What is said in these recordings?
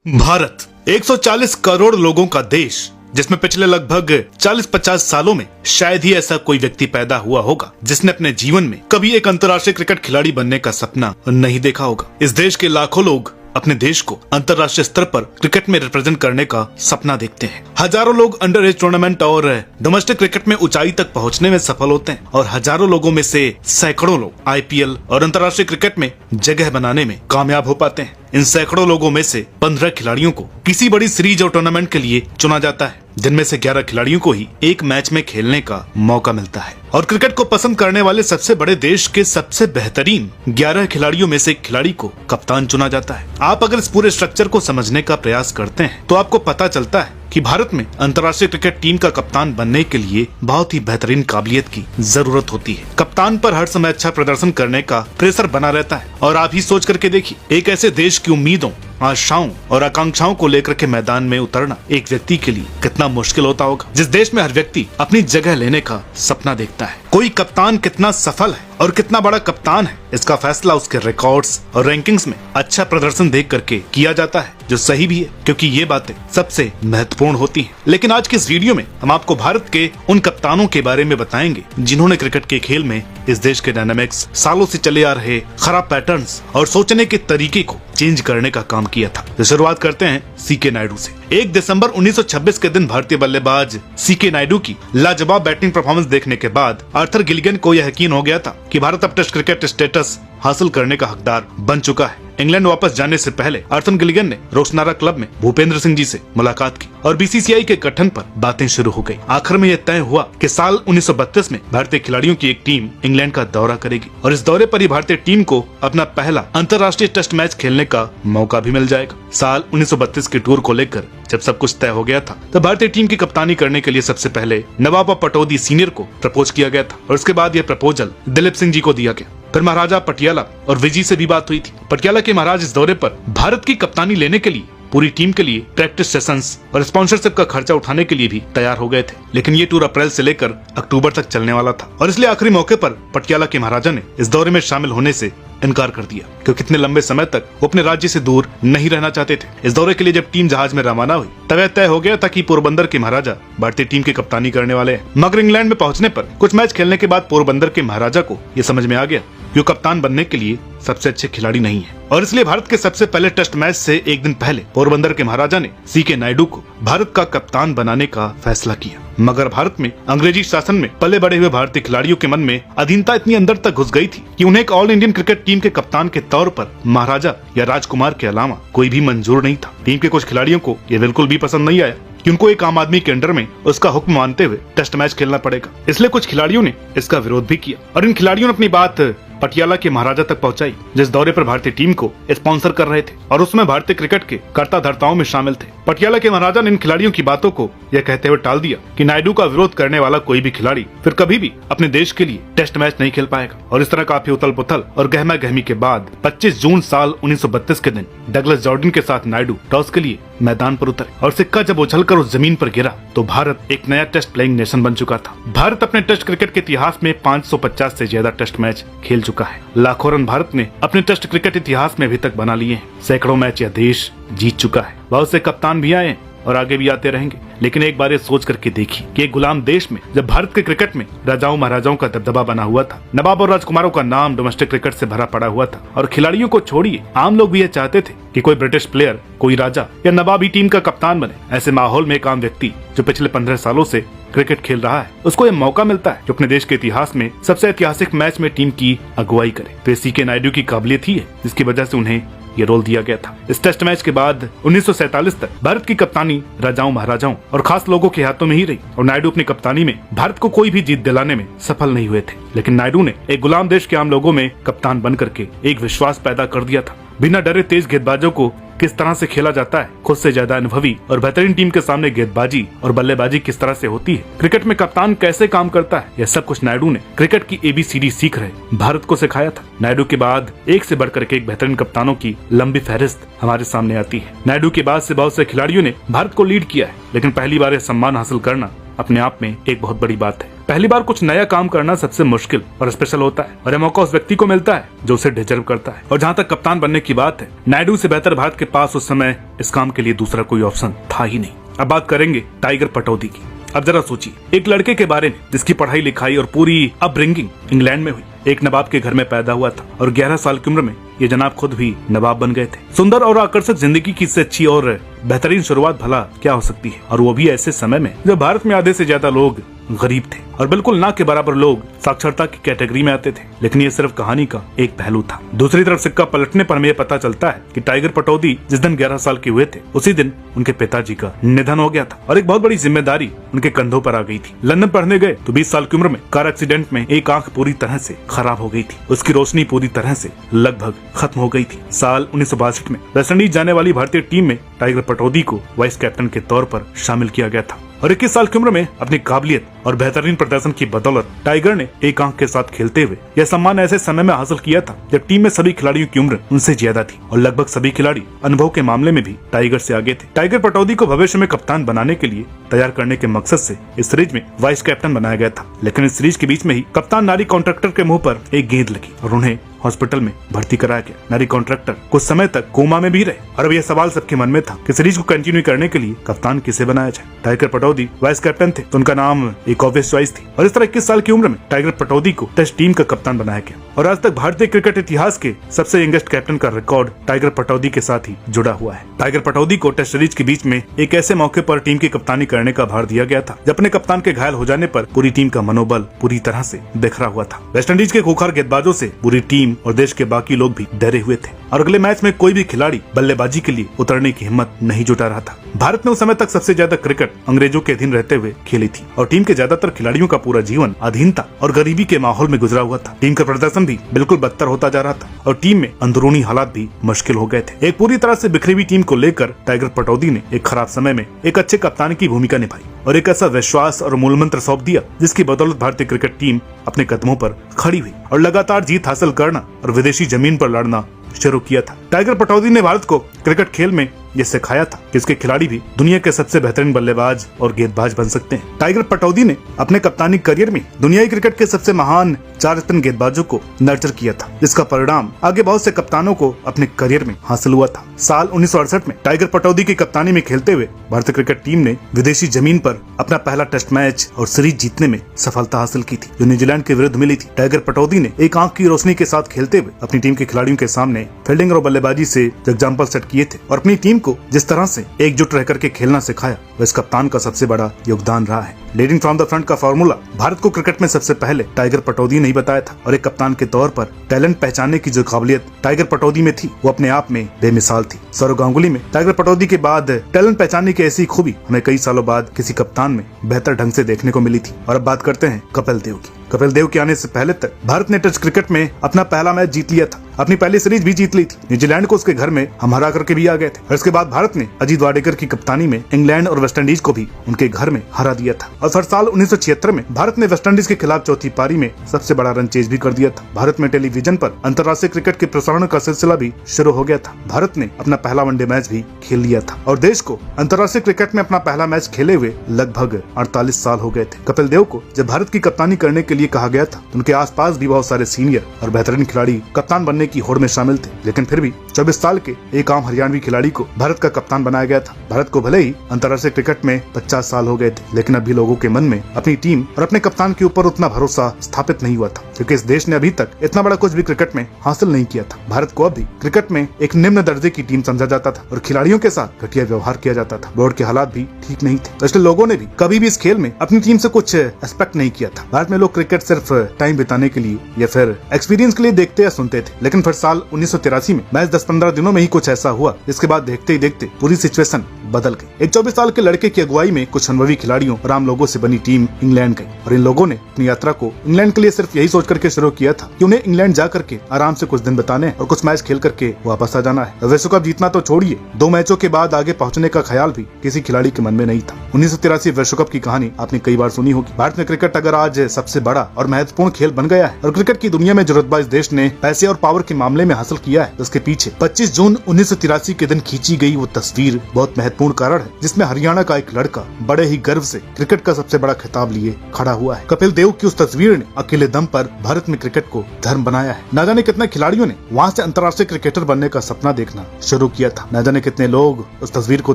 भारत 140 करोड़ लोगों का देश, जिसमें पिछले लगभग 40-50 सालों में शायद ही ऐसा कोई व्यक्ति पैदा हुआ होगा जिसने अपने जीवन में कभी एक अंतर्राष्ट्रीय क्रिकेट खिलाड़ी बनने का सपना नहीं देखा होगा। इस देश के लाखों लोग अपने देश को अंतर्राष्ट्रीय स्तर पर क्रिकेट में रिप्रेजेंट करने का सपना देखते हैं। हजारों लोग अंडर एज टूर्नामेंट और डोमेस्टिक क्रिकेट में ऊंचाई तक पहुंचने में सफल होते हैं और हजारों लोगों में से सैकड़ों लोग आईपीएल और अंतर्राष्ट्रीय क्रिकेट में जगह बनाने में कामयाब हो पाते हैं। इन सैकड़ों लोगों में से 15 खिलाड़ियों को किसी बड़ी सीरीज और टूर्नामेंट के लिए चुना जाता है, जिनमें से 11 खिलाड़ियों को ही एक मैच में खेलने का मौका मिलता है। और क्रिकेट को पसंद करने वाले सबसे बड़े देश के सबसे बेहतरीन 11 खिलाड़ियों में से एक खिलाड़ी को कप्तान चुना जाता है। आप अगर इस पूरे स्ट्रक्चर को समझने का प्रयास करते हैं तो आपको पता चलता है कि भारत में अंतर्राष्ट्रीय क्रिकेट टीम का कप्तान बनने के लिए बहुत ही बेहतरीन काबिलियत की जरूरत होती है। कप्तान पर हर समय अच्छा प्रदर्शन करने का प्रेशर बना रहता है और आप ही सोच करके देखिए, एक ऐसे देश की उम्मीदों, आशाओं और आकांक्षाओं को लेकर के मैदान में उतरना एक व्यक्ति के लिए कितना मुश्किल होता होगा, जिस देश में हर व्यक्ति अपनी जगह लेने का सपना देखता है। कोई कप्तान कितना सफल है और कितना बड़ा कप्तान है, इसका फैसला उसके रिकॉर्ड्स और रैंकिंग्स में अच्छा प्रदर्शन देख करके किया जाता है, जो सही भी है क्योंकि ये बातें सबसे महत्वपूर्ण होती हैं। लेकिन आज के इस वीडियो में हम आपको भारत के उन कप्तानों के बारे में बताएंगे जिन्होंने क्रिकेट के खेल में इस देश के डायनामिक्स, सालों से चले आ रहे खराब पैटर्न्स और सोचने के तरीके को चेंज करने का काम किया था। तो शुरुआत करते हैं सीके नायडू से। 1 दिसंबर 1926 के दिन भारतीय बल्लेबाज सीके नायडू की लाजवाब बैटिंग परफॉर्मेंस देखने के बाद आर्थर गिलिगन को यह यकीन हो गया था कि भारत अब टेस्ट क्रिकेट स्टेटस हासिल करने का हकदार बन चुका है। इंग्लैंड वापस जाने से पहले आर्थर गिलिगन ने रोशनारा क्लब में भूपेंद्र सिंह जी से मुलाकात की और बीसीसीआई के गठन पर बातें शुरू हो गई। आखिर में यह तय हुआ कि साल 1932 में भारतीय खिलाड़ियों की एक टीम इंग्लैंड का दौरा करेगी और इस दौरे पर ही भारतीय टीम को अपना पहला अंतर्राष्ट्रीय टेस्ट मैच खेलने का मौका भी मिल जाएगा। साल 1932 के टूर को लेकर जब सब कुछ तय हो गया था तब भारतीय टीम की कप्तानी करने के लिए सबसे पहले नवाब पटौदी सीनियर को प्रपोज किया गया था और उसके बाद यह प्रपोजल दिलीप सिंह जी को दिया गया। फिर महाराजा पटियाला और विजी से भी बात हुई थी। पटियाला के महाराज इस दौरे पर भारत की कप्तानी लेने के लिए पूरी टीम के लिए प्रैक्टिस सेशंस और स्पॉन्सरशिप का खर्चा उठाने के लिए भी तैयार हो गए थे। लेकिन ये टूर अप्रैल से लेकर अक्टूबर तक चलने वाला था और इसलिए आखिरी मौके पर पटियाला के महाराजा ने इस दौरे में शामिल होने से इनकार कर दिया क्योंकि इतने लंबे समय तक वो अपने राज्य से दूर नहीं रहना चाहते थे। इस दौरे के लिए जब टीम जहाज में रवाना हुई तब यह तय हो गया था कि पोरबंदर के महाराजा भारतीय टीम की कप्तानी करने वाले हैं। मगर इंग्लैंड में पहुंचने पर कुछ मैच खेलने के बाद पोरबंदर के महाराजा को यह समझ में आ गया कि वो कप्तान बनने के लिए सबसे अच्छे खिलाड़ी नहीं है और इसलिए भारत के सबसे पहले टेस्ट मैच से एक दिन पहले पोरबंदर के महाराजा ने सीके नायडू को भारत का कप्तान बनाने का फैसला किया। मगर भारत में अंग्रेजी शासन में पले बड़े हुए भारतीय खिलाड़ियों के मन में अधीनता इतनी अंदर तक घुस गई थी कि उन्हें एक ऑल इंडियन क्रिकेट टीम के कप्तान के तौर पर महाराजा या राजकुमार के अलावा कोई भी मंजूर नहीं था। टीम के कुछ खिलाड़ियों को यह बिल्कुल भी पसंद नहीं आया कि उनको एक आम आदमी के अंडर में उसका हुक्म मानते हुए टेस्ट मैच खेलना पड़ेगा। इसलिए कुछ खिलाड़ियों ने इसका विरोध भी किया और इन खिलाड़ियों ने अपनी बात पटियाला के महाराजा तक पहुंचाई, जिस दौरे पर भारतीय टीम को स्पॉन्सर कर रहे थे और उसमें भारतीय क्रिकेट के कर्ता धर्ताओं में शामिल थे। पटियाला के महाराजा ने इन खिलाड़ियों की बातों को यह कहते हुए टाल दिया कि नायडू का विरोध करने वाला कोई भी खिलाड़ी फिर कभी भी अपने देश के लिए टेस्ट मैच नहीं खेल पाएगा। और इस तरह काफी उथल पुथल और गहमा गहमी के बाद 25 जून साल 1932 के दिन डगलस जॉर्डन के साथ नायडू टॉस के लिए मैदान पर उतरे और सिक्का जब उछलकर उस जमीन पर गिरा तो भारत एक नया टेस्ट प्लेइंग नेशन बन चुका था। भारत अपने टेस्ट क्रिकेट के इतिहास में 550 से ज्यादा टेस्ट मैच खेल चुका है। लाखों रन भारत ने अपने टेस्ट क्रिकेट इतिहास में अभी तक बना लिए हैं। सैकड़ों मैच यह देश जीत चुका है। बहुत से कप्तान भी आए और आगे भी आते रहेंगे। लेकिन एक बार ये सोच करके देखिए कि एक गुलाम देश में जब भारत के क्रिकेट में राजाओं महाराजाओं का दबदबा बना हुआ था, नवाब और राजकुमारों का नाम डोमेस्टिक क्रिकेट से भरा पड़ा हुआ था और खिलाड़ियों को छोड़िए आम लोग भी ये चाहते थे कि कोई ब्रिटिश प्लेयर, कोई राजा या नवाब ही टीम का कप्तान बने। ऐसे माहौल में एक आम व्यक्ति जो पिछले 15 सालों से क्रिकेट खेल रहा है, उसको यह मौका मिलता है जो अपने देश के इतिहास में सबसे ऐतिहासिक मैच में टीम की अगुवाई करे। तो सीके नायडू की काबिलियत ही है जिसकी वजह से उन्हें ये रोल दिया गया था। इस टेस्ट मैच के बाद 1947 तक भारत की कप्तानी राजाओं महाराजाओं और खास लोगों के हाथों में ही रही और नायडू अपनी कप्तानी में भारत को कोई भी जीत दिलाने में सफल नहीं हुए थे। लेकिन नायडू ने एक गुलाम देश के आम लोगों में कप्तान बन करके एक विश्वास पैदा कर दिया था। बिना डरे तेज गेंदबाजों को किस तरह से खेला जाता है, खुद से ज्यादा अनुभवी और बेहतरीन टीम के सामने गेंदबाजी और बल्लेबाजी किस तरह से होती है, क्रिकेट में कप्तान कैसे काम करता है, यह सब कुछ नायडू ने क्रिकेट की ABCD सीख रहे भारत को सिखाया था। नायडू के बाद एक से बढ़कर के एक बेहतरीन कप्तानों की लंबी फहरिस्त हमारे सामने आती है। नायडू के बाद से बहुत से खिलाड़ियों ने भारत को लीड किया है, लेकिन पहली बार यह सम्मान हासिल करना अपने आप में एक बहुत बड़ी बात है। पहली बार कुछ नया काम करना सबसे मुश्किल और स्पेशल होता है, और यह मौका उस व्यक्ति को मिलता है जो उसे डिजर्व करता है। और जहाँ तक कप्तान बनने की बात है, नायडू से बेहतर भारत के पास उस समय इस काम के लिए दूसरा कोई ऑप्शन था ही नहीं। अब बात करेंगे टाइगर पटौदी की। अब जरा सोचिए, एक लड़के के बारे में जिसकी पढ़ाई लिखाई और पूरी अपब्रिंगिंग इंग्लैंड में हुई, एक नवाब के घर में पैदा हुआ था और 11 साल की उम्र में ये जनाब खुद भी नवाब बन गए थे। सुंदर और आकर्षक जिंदगी की इससे अच्छी और बेहतरीन शुरुआत भला क्या हो सकती है, और वो भी ऐसे समय में जब भारत में आधे से ज्यादा लोग गरीब थे और बिल्कुल ना के बराबर लोग साक्षरता की कैटेगरी में आते थे। लेकिन ये सिर्फ कहानी का एक पहलू था। दूसरी तरफ सिक्का पलटने पर हमें यह पता चलता है कि टाइगर पटौदी जिस दिन 11 साल के हुए थे, उसी दिन उनके पिताजी का निधन हो गया था और एक बहुत बड़ी जिम्मेदारी उनके कंधों पर आ गई थी। लंदन पढ़ने गए तो 20 साल की उम्र में कार एक्सीडेंट में एक आंख पूरी तरह से खराब हो गई थी। उसकी रोशनी पूरी तरह से लगभग खत्म हो गई थी। साल 1962 में वेस्टइंडीज जाने वाली भारतीय टीम में टाइगर पटौदी को वाइस कैप्टन के तौर पर शामिल किया गया था और 21 साल की उम्र में अपनी काबिलियत और बेहतरीन प्रदर्शन की बदौलत टाइगर ने एक आंख के साथ खेलते हुए यह सम्मान ऐसे समय में हासिल किया था जब टीम में सभी खिलाड़ियों की उम्र उनसे ज्यादा थी और लगभग सभी खिलाड़ी अनुभव के मामले में भी टाइगर से आगे थे। टाइगर पटौदी को भविष्य में कप्तान बनाने के लिए तैयार करने के मकसद से इस सीरीज में वाइस कैप्टन बनाया गया था। लेकिन इस सीरीज के बीच में ही कप्तान नारी कॉन्ट्रैक्टर के मुंह पर एक गेंद लगी और उन्हें हॉस्पिटल में भर्ती कराया गया। नारी कॉन्ट्रैक्टर कुछ समय तक कोमा में भी रहे और अब यह सवाल सबके मन में था कि सीरीज को कंटिन्यू करने के लिए कप्तान किसे बनाया जाए। टाइगर पटौदी वाइस कैप्टन थे तो उनका नाम एक ऑब्वियस चॉइस थी और इस तरह 21 साल की उम्र में टाइगर पटौदी को टेस्ट टीम का कप्तान बनाया गया और आज तक भारतीय क्रिकेट इतिहास के सबसे यंगेस्ट कैप्टन का रिकॉर्ड टाइगर पटौदी के साथ ही जुड़ा हुआ है। टाइगर पटौदी को टेस्ट सीरीज के बीच में एक ऐसे मौके पर टीम की कप्तानी करने का भार दिया गया था जब अपने कप्तान के घायल हो जाने पर पूरी टीम का मनोबल पूरी तरह से बिखरा हुआ था। वेस्टइंडीज के खूंखार गेंदबाजों से पूरी टीम और देश के बाकी लोग भी डरे हुए थे और अगले मैच में कोई भी खिलाड़ी बल्लेबाजी के लिए उतरने की हिम्मत नहीं जुटा रहा था। भारत ने उस समय तक सबसे ज्यादा क्रिकेट अंग्रेजों के अधीन रहते हुए खेली थी और टीम के ज्यादातर खिलाड़ियों का पूरा जीवन अधीनता और गरीबी के माहौल में गुजरा हुआ था। टीम का प्रदर्शन भी बिल्कुल बदतर होता जा रहा था और टीम में अंदरूनी हालात भी मुश्किल हो गए थे। एक पूरी तरह से बिखरी हुई टीम को लेकर टाइगर पटौदी ने एक खराब समय में एक अच्छे कप्तान की भूमिका निभाई और एक ऐसा विश्वास और मूल मंत्र सौंप दिया जिसकी बदौलत भारतीय क्रिकेट टीम अपने कदमों पर खड़ी हुई और लगातार जीत हासिल करना और विदेशी जमीन पर लड़ना शुरू किया था। टाइगर पटौदी ने भारत को क्रिकेट खेल में ये सिखाया था कि इसके खिलाड़ी भी दुनिया के सबसे बेहतरीन बल्लेबाज और गेंदबाज बन सकते हैं। टाइगर पटौदी ने अपने कप्तानी करियर में दुनियाई क्रिकेट के सबसे महान 4 रत्न गेंदबाजों को नर्चर किया था जिसका परिणाम आगे बहुत से कप्तानों को अपने करियर में हासिल हुआ था। साल 1968 में टाइगर पटौदी की कप्तानी में खेलते हुए भारतीय क्रिकेट टीम ने विदेशी जमीन पर अपना पहला टेस्ट मैच और सीरीज जीतने में सफलता हासिल की थी जो न्यूजीलैंड के विरुद्ध मिली थी। टाइगर पटौदी ने एक आंख की रोशनी के साथ खेलते हुए अपनी टीम के खिलाड़ियों के सामने फील्डिंग और बल्लेबाजी से एग्जाम्पल सेट किए थे और अपनी टीम को जिस तरह से एकजुट रह करके खेलना सिखाया वह इस कप्तान का सबसे बड़ा योगदान रहा है। लीडिंग फ्रॉम द फ्रंट का फार्मूला भारत को क्रिकेट में सबसे पहले टाइगर पटौदी ने ही बताया था और एक कप्तान के तौर पर टैलेंट पहचानने की जो काबिलियत टाइगर पटौदी में थी वो अपने आप में बेमिसाल थी। सौरव गांगुली में टाइगर पटौदी के बाद टैलेंट पहचानने की ऐसी खूबी हमें कई सालों बाद किसी कप्तान में बेहतर ढंग से देखने को मिली थी। और अब बात करते हैं कपिल देव की। कपिल देव के आने से पहले तक भारत ने टेस्ट क्रिकेट में अपना पहला मैच जीत लिया था, अपनी पहली सीरीज भी जीत ली थी। न्यूजीलैंड को उसके घर में हम हरा करके भी आ गए थे और इसके बाद भारत ने अजीत वाडेकर की कप्तानी में इंग्लैंड और वेस्टइंडीज को भी उनके घर में हरा दिया था। और हर साल 1976 में भारत ने वेस्टइंडीज के खिलाफ चौथी पारी में सबसे बड़ा रन चेज भी कर दिया था। भारत में टेलीविजन पर अंतर्राष्ट्रीय क्रिकेट के प्रसारण का सिलसिला भी शुरू हो गया था। भारत ने अपना पहला वनडे मैच भी खेल लिया था और देश को अंतर्राष्ट्रीय क्रिकेट में अपना पहला मैच खेले हुए लगभग 48 साल हो गए थे। कपिल देव को जब भारत की कप्तानी करने के लिए कहा गया था तो उनके आसपास भी बहुत सारे सीनियर और बेहतरीन खिलाड़ी कप्तान बनने की होड़ में शामिल थे, लेकिन फिर भी 24 साल के एक आम हरियाणवी खिलाड़ी को भारत का कप्तान बनाया गया था। भारत को भले ही अंतर्राष्ट्रीय क्रिकेट में 50 साल हो गए थे, लेकिन अभी लोगों के मन में अपनी टीम और अपने कप्तान के ऊपर उतना भरोसा स्थापित नहीं हुआ था क्योंकि इस देश ने अभी तक इतना बड़ा कुछ भी क्रिकेट में हासिल नहीं किया था। भारत को अभी क्रिकेट में एक निम्न दर्जे की टीम समझा जाता था और खिलाड़ियों के साथ घटिया व्यवहार किया जाता था। बोर्ड के हालात भी ठीक नहीं थे, तो इसलिए लोगों ने भी कभी भी इस खेल में अपनी टीम से कुछ एक्सपेक्ट नहीं किया था। भारत में लोग क्रिकेट सिर्फ टाइम बिताने के लिए या फिर एक्सपीरियंस के लिए देखते या सुनते थे, लेकिन फिर साल 1983 में मैच 10-15 दिनों में ही कुछ ऐसा हुआ जिसके बाद देखते ही देखते पूरी सिचुएशन बदल गई। एक 24 साल के लड़के की अगुवाई में कुछ अनुभवी खिलाड़ियों और आम लोगों से बनी टीम इंग्लैंड गई और इन लोगों ने अपनी यात्रा को इंग्लैंड के लिए सिर्फ यही सोच करके शुरू किया था कि उन्हें इंग्लैंड जा करके आराम से कुछ दिन बिताने और कुछ मैच खेल करके वापस आ जाना है। विश्व कप जीतना तो छोड़िए, 2 मैचों के बाद आगे पहुंचने का ख्याल भी किसी खिलाड़ी के मन में नहीं था। 1983 विश्व कप की कहानी आपने कई बार सुनी होगी। भारत में क्रिकेट अगर आज सबसे बड़ा और महत्वपूर्ण खेल बन गया है और क्रिकेट की दुनिया में जरूरतबा इस देश ने पैसे और पावर के मामले में हासिल किया है, तो उसके पीछे 25 जून 1983 के दिन खींची गई वो तस्वीर बहुत महत्वपूर्ण महत्वपूर्ण कारण है जिसमें हरियाणा का एक लड़का बड़े ही गर्व से क्रिकेट का सबसे बड़ा खिताब लिए खड़ा हुआ है। कपिल देव की उस तस्वीर ने अकेले दम पर भारत में क्रिकेट को धर्म बनाया है। न जाने कितने खिलाड़ियों ने वहाँ से अंतर्राष्ट्रीय क्रिकेटर बनने का सपना देखना शुरू किया था। न जाने कितने लोग उस तस्वीर को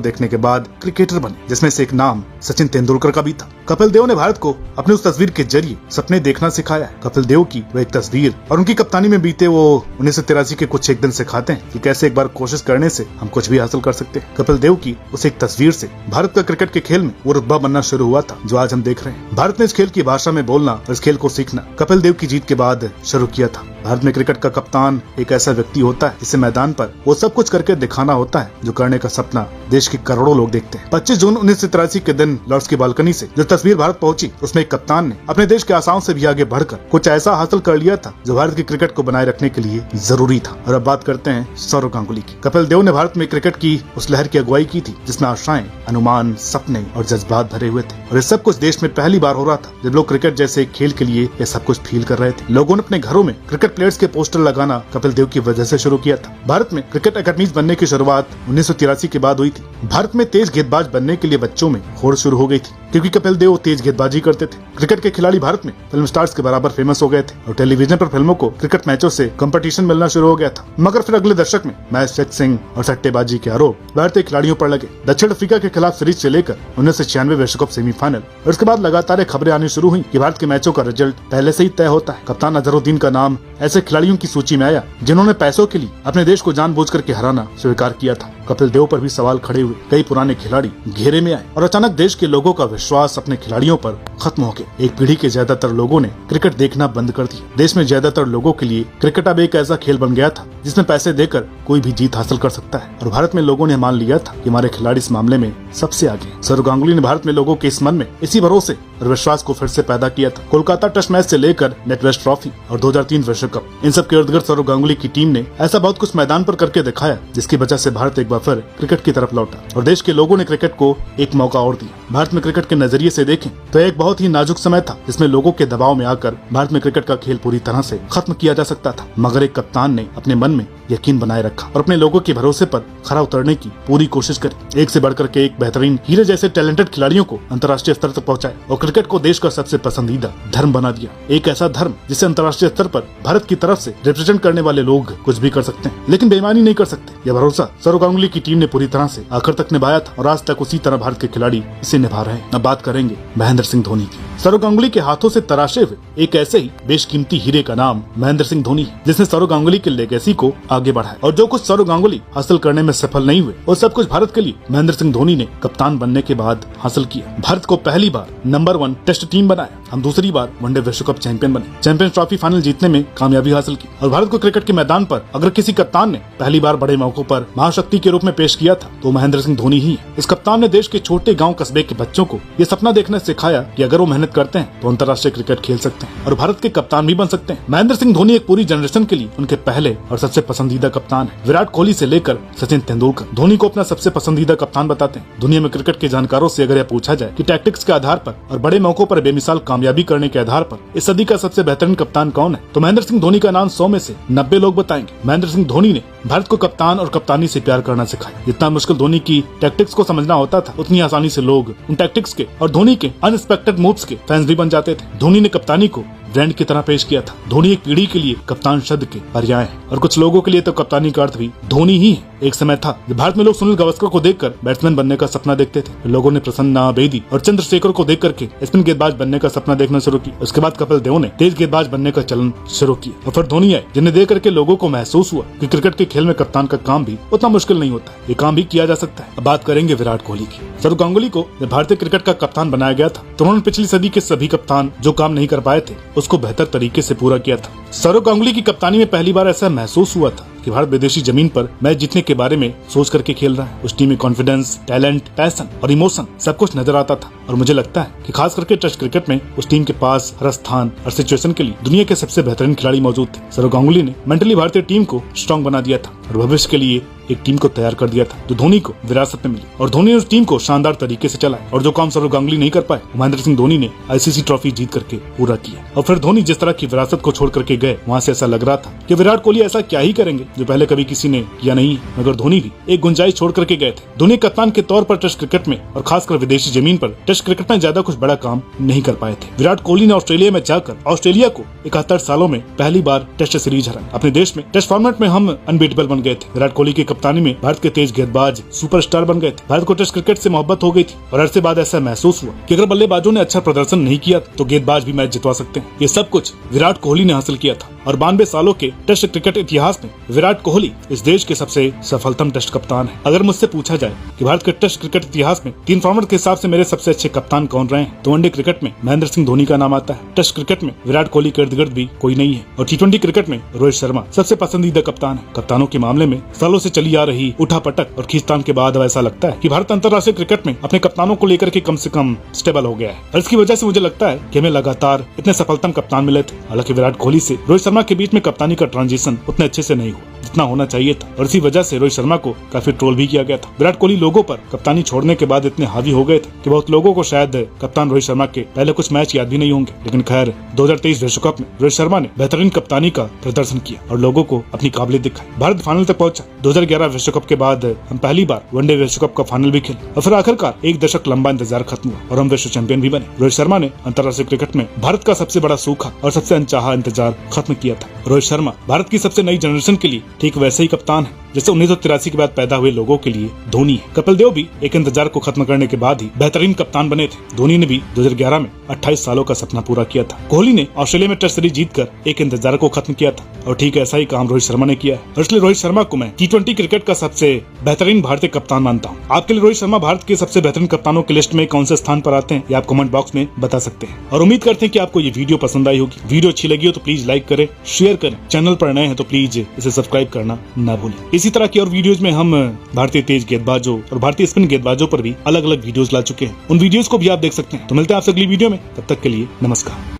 देखने के बाद क्रिकेटर बने, जिसमें से एक नाम सचिन तेंदुलकर का भी था। कपिल देव ने भारत को अपनी उस तस्वीर के जरिए सपने देखना सिखाया है। कपिल देव की वो एक तस्वीर और उनकी कप्तानी में बीते वो 1983 के कुछ एक दिन सिखाते हैं कि कैसे एक बार कोशिश करने से हम कुछ भी हासिल कर सकते हैं। कपिल देव की उस एक तस्वीर से भारत का क्रिकेट के खेल में वो रुतबा बनना शुरू हुआ था जो आज हम देख रहे हैं। भारत ने इस खेल की भाषा में बोलना और इस खेल को सीखना कपिल देव की जीत के बाद शुरू किया था। भारत में क्रिकेट का कप्तान एक ऐसा व्यक्ति होता है जिसे मैदान पर वो सब कुछ करके दिखाना होता है जो करने का सपना देश के करोड़ों लोग देखते हैं। 25 जून 1983 के दिन लॉर्ड्स की बालकनी से जो तस्वीर भारत पहुंची उसमें एक कप्तान ने अपने देश के आशाओं से भी आगे बढ़कर कुछ ऐसा हासिल कर लिया था जो भारत की क्रिकेट को बनाए रखने के लिए जरूरी था। और अब बात करते हैं सौरव गांगुली की। कपिल देव ने भारत में क्रिकेट की उस लहर की अगुवाई की थी जिसमें आशाएं, अनुमान, सपने और जज्बात भरे हुए थे। और ये सब कुछ देश में पहली बार हो रहा था जब लोग क्रिकेट जैसे खेल के लिए ये सब कुछ फील कर रहे थे। लोगों ने अपने घरों में क्रिकेट प्लेयर्स के पोस्टर लगाना कपिल देव की वजह से शुरू किया था। भारत में क्रिकेट अकेडमीज बनने की शुरुआत 1983 के बाद हुई थी। भारत में तेज गेंदबाज बनने के लिए बच्चों में होड़ शुरू हो गई थी क्योंकि कपिल देव तेज गेंदबाजी करते थे। क्रिकेट के खिलाड़ी भारत में फिल्म स्टार्स के बराबर फेमस हो गए थे और टेलीविजन पर फिल्मों को क्रिकेट मैचों से कंपटीशन मिलना शुरू हो गया था। मगर फिर अगले दशक में मैच फिक्सिंग और सट्टेबाजी के आरोप भारतीय खिलाड़ियों पर लगे। दक्षिण अफ्रीका के खिलाफ सीरीज से लेकर 1996 विश्व कप सेमीफाइनल और उसके बाद लगातार खबरें आनी शुरू हुई कि भारत के मैचों का रिजल्ट पहले से ही तय होता है। कप्तान अजहरुद्दीन का नाम ऐसे खिलाड़ियों की सूची में आया जिन्होंने पैसों के लिए अपने देश को जानबूझकर के हराना स्वीकार किया था। कपिल देव पर भी सवाल खड़े हुए। कई पुराने खिलाड़ी घेरे में आए और अचानक देश के लोगों का विश्वास अपने खिलाड़ियों पर खत्म हो गया। एक पीढ़ी के ज्यादातर लोगों ने क्रिकेट देखना बंद कर दिया। देश में ज्यादातर लोगों के लिए क्रिकेट अब एक ऐसा खेल बन गया था जिसमें पैसे देकर कोई भी जीत हासिल कर सकता है और भारत में लोगों ने मान लिया था कि हमारे खिलाड़ी इस मामले में सबसे आगे। सौरव गांगुली ने भारत में लोगों के इस मन में इसी भरोसे और विश्वास को फिर से पैदा किया था। कोलकाता टेस्ट मैच से लेकर नेटवेस्ट ट्रॉफी और 2003 विश्व कप, इन सब के इर्द गिर्द सौरव गांगुली की टीम ने ऐसा बहुत कुछ मैदान पर करके दिखाया जिसकी वजह से भारत एक बार फिर क्रिकेट की तरफ लौटा और देश के लोगों ने क्रिकेट को एक मौका और दिया। भारत में क्रिकेट के नजरिए से देखें तो एक बहुत ही नाजुक समय था जिसमें लोगों के दबाव में आकर भारत में क्रिकेट का खेल पूरी तरह से खत्म किया जा सकता था। मगर एक कप्तान ने अपने मन में यकीन बनाए रखा और अपने लोगों के भरोसे पर खरा उतरने की पूरी कोशिश करी। एक से बढ़कर के एक बेहतरीन हीरे जैसे टैलेंटेड खिलाड़ियों को अंतर्राष्ट्रीय स्तर तक पहुंचाया और क्रिकेट को देश का सबसे पसंदीदा धर्म बना दिया। एक ऐसा धर्म जिसे अंतर्राष्ट्रीय स्तर पर भारत की तरफ से रिप्रेजेंट करने वाले लोग कुछ भी कर सकते हैं लेकिन बेईमानी नहीं कर सकते। यह भरोसा सौरव गांगुली की टीम ने पूरी तरह से आखिर तक निभाया था और आज तक उसी तरह भारत के खिलाड़ी इसे निभा रहे हैं। अब बात करेंगे महेंद्र सिंह धोनी की। सौरव गांगुली के हाथों से तराशे हुए एक ऐसे ही बेशकीमती हीरे का नाम महेंद्र सिंह धोनी है जिसने सौरव गांगुली के लेगेसी को आगे बढ़ाया और जो कुछ सौरव गांगुली हासिल करने में सफल नहीं हुए और सब कुछ भारत के लिए महेंद्र सिंह धोनी ने कप्तान बनने के बाद हासिल किया। भारत को पहली बार नंबर 1 टेस्ट टीम बनाया, हम दूसरी बार वनडे विश्व कप चैंपियन बने, चैंपियंस ट्रॉफी फाइनल जीतने में कामयाबी हासिल की और भारत को क्रिकेट के मैदान पर अगर किसी कप्तान ने पहली बार बड़े मौकों पर महाशक्ति के रूप में पेश किया था तो महेंद्र सिंह धोनी ही है। इस कप्तान ने देश के छोटे गाँव कस्बे के बच्चों को ये सपना देखना सिखाया कि अगर वो मेहनत करते हैं तो अंतर्राष्ट्रीय क्रिकेट खेल सकते हैं और भारत के कप्तान भी बन सकते हैं। महेंद्र सिंह धोनी एक पूरी जनरेशन के लिए उनके पहले और सबसे पसंदीदा कप्तान है। विराट कोहली से लेकर सचिन तेंदुलकर धोनी को अपना सबसे पसंदीदा कप्तान बताते हैं। दुनिया में क्रिकेट के जानकारों से अगर यह पूछा जाए कि टैक्टिक्स के आधार पर और बड़े मौकों पर बेमिसाल कामयाबी करने के आधार पर इस सदी का सबसे बेहतरीन कप्तान कौन है तो महेंद्र सिंह धोनी का नाम 100 में से 90 लोग बताएंगे। महेंद्र सिंह धोनी ने भारत को कप्तान और कप्तानी से प्यार करना सिखाया। जितना मुश्किल धोनी की टैक्टिक्स को समझना होता था उतनी आसानी से लोग उन टैक्टिक्स के और धोनी के अनएक्सपेक्टेड मूव्स के फैंस भी बन जाते थे। धोनी ने कप्तानी को ब्रांड की तरह पेश किया था। धोनी एक पीढ़ी के लिए कप्तान शब्द के पर्याय है और कुछ लोगों के लिए तो कप्तानी का अर्थ भी धोनी ही है। एक समय था जब भारत में लोग सुनील गावस्कर को देखकर बैट्समैन बनने का सपना देखते थे। लोगों ने प्रसन्ना, बेदी और चंद्रशेखर को देख करके स्पिन गेंदबाज बनने का सपना देखना शुरू किया। उसके बाद कपिल देव ने तेज गेंदबाज बनने का चलन शुरू किया और फिर धोनी आए जिन्हें देख करके लोगों को महसूस हुआ कि क्रिकेट के खेल में कप्तान का काम भी उतना मुश्किल नहीं होता, ये काम भी किया जा सकता है। अब बात करेंगे विराट कोहली की। सौरव गांगुली को जब भारतीय क्रिकेट का कप्तान बनाया गया था तो उन्होंने पिछली सदी के सभी कप्तान जो काम नहीं कर पाए थे उसको बेहतर तरीके से पूरा किया था। सौरव गांगुली की कप्तानी में पहली बार ऐसा महसूस हुआ था कि भारत विदेशी जमीन पर मैच जीतने के बारे में सोच करके खेल रहा है। उस टीम में कॉन्फिडेंस, टैलेंट, पैशन और इमोशन सब कुछ नजर आता था और मुझे लगता है कि खास करके टेस्ट क्रिकेट में उस टीम के पास हर स्थान और सिचुएशन के लिए दुनिया के सबसे बेहतरीन खिलाड़ी मौजूद थे। सौरव गांगुली ने मेंटली भारतीय टीम को स्ट्रॉन्ग बना दिया था और भविष्य के लिए एक टीम को तैयार कर दिया था जो धोनी को विरासत में मिली, और धोनी ने उस टीम को शानदार तरीके से चलाया। और जो काम सौरव गांगुली नहीं कर पाए, महेंद्र सिंह धोनी ने आईसीसी ट्रॉफी जीत करके पूरा किया। और फिर धोनी जिस तरह की विरासत को छोड़ करके गए, वहाँ से ऐसा लग रहा था कि विराट कोहली ऐसा क्या ही करेंगे जो पहले कभी किसी ने किया नहीं, मगर धोनी भी एक गुंजाइश छोड़ करके गए थे। धोनी कप्तान के तौर पर टेस्ट क्रिकेट में और खासकर विदेशी जमीन पर टेस्ट क्रिकेट में ज्यादा कुछ बड़ा काम नहीं कर पाए थे। विराट कोहली ने ऑस्ट्रेलिया में जाकर ऑस्ट्रेलिया को 71 सालों में पहली बार टेस्ट सीरीज हराई। अपने देश में टेस्ट फॉर्मेट में हम अनबीटेबल बन गए थे। विराट कोहली की कप्तानी में भारत के तेज गेंदबाज सुपरस्टार बन गए थे। भारत को टेस्ट क्रिकेट से मोहब्बत हो गई थी और अरसे बाद ऐसा महसूस हुआ कि अगर बल्लेबाजों ने अच्छा प्रदर्शन नहीं किया तो गेंदबाज भी मैच जितवा सकते हैं। ये सब कुछ विराट कोहली ने हासिल किया था और 92 सालों के टेस्ट क्रिकेट इतिहास में विराट कोहली इस देश के सबसे सफलतम टेस्ट कप्तान है। अगर मुझसे पूछा जाए कि भारत के टेस्ट क्रिकेट इतिहास में 3 फॉर्मेट के हिसाब से मेरे सबसे अच्छे कप्तान कौन रहे हैं, तो वनडे क्रिकेट में महेंद्र सिंह धोनी का नाम आता है। टेस्ट क्रिकेट में विराट कोहली के इर्द गिर्द भी कोई नहीं है और टी20 क्रिकेट में रोहित शर्मा सबसे पसंदीदा कप्तान है। कप्तानों के मामले में सालों से चली आ रही उठापटक और खींचतान के बाद ऐसा लगता है कि भारत अंतर्राष्ट्रीय क्रिकेट में अपने कप्तानों को लेकर के कम से कम स्टेबल हो गया है। और इसकी वजह से मुझे लगता है कि हमें लगातार इतने सफलतम कप्तान मिले थे। हालांकि विराट कोहली से रोहित शर्मा के बीच में कप्तानी का ट्रांजिशन उतने अच्छे से नहीं हुआ जितना होना चाहिए था और इसी वजह से रोहित शर्मा को काफी ट्रोल भी किया गया था। विराट कोहली लोगों पर कप्तानी छोड़ने के बाद इतने हावी हो गए थे कि बहुत लोगों को शायद कप्तान रोहित शर्मा के पहले कुछ मैच याद भी नहीं होंगे। लेकिन खैर 2023 विश्व कप में रोहित शर्मा ने बेहतरीन कप्तानी का प्रदर्शन किया और लोगों को अपनी काबिलियत दिखाई। भारत फाइनल तक पहुंचा। 2011 विश्व कप के बाद हम पहली बार वनडे विश्व कप का फाइनल भी खेले और फिर आखिरकार एक दशक लंबा इंतजार खत्म हुआ और हम विश्व चैंपियन भी बने। रोहित शर्मा ने अंतर्राष्ट्रीय क्रिकेट में भारत का सबसे बड़ा सूखा और सबसे अनचाहा इंतजार खत्म किया था। रोहित शर्मा भारत की सबसे नई जनरेशन के लिए ठीक वैसे ही कप्तान है जैसे 1983 के बाद पैदा हुए लोगों के लिए धोनी है। कपिल देव भी एक इंतजार को खत्म करने के बाद ही बेहतरीन कप्तान बने थे। धोनी ने भी 2011 में 28 सालों का सपना पूरा किया था। कोहली ने ऑस्ट्रेलिया में टेस्ट सीरीज जीतकर एक इंतजार को खत्म किया था और ठीक ऐसा ही काम रोहित शर्मा ने किया है। और इसलिए रोहित शर्मा को मैं टी20 क्रिकेट का सबसे बेहतरीन भारतीय कप्तान मानता हूँ। आपके लिए रोहित शर्मा भारत के सबसे बेहतरीन कप्तानों की लिस्ट में कौन से स्थान पर आते हैं, ये आप कमेंट बॉक्स में बता सकते हैं। और उम्मीद करते हैं कि आपको ये वीडियो पसंद आई होगी। वीडियो अच्छी लगी हो तो प्लीज लाइक करें, शेयर करें। चैनल पर नए हैं तो प्लीज इसे सब्सक्राइब करना न भूलें। इसी तरह की और वीडियोज में हम भारतीय तेज गेंदबाजों और भारतीय स्पिन गेंदबाजों पर भी अलग अलग वीडियोस ला चुके हैं। उन वीडियोस को भी आप देख सकते हैं। तो मिलते हैं आपसे अगली वीडियो में, तब तक के लिए नमस्कार।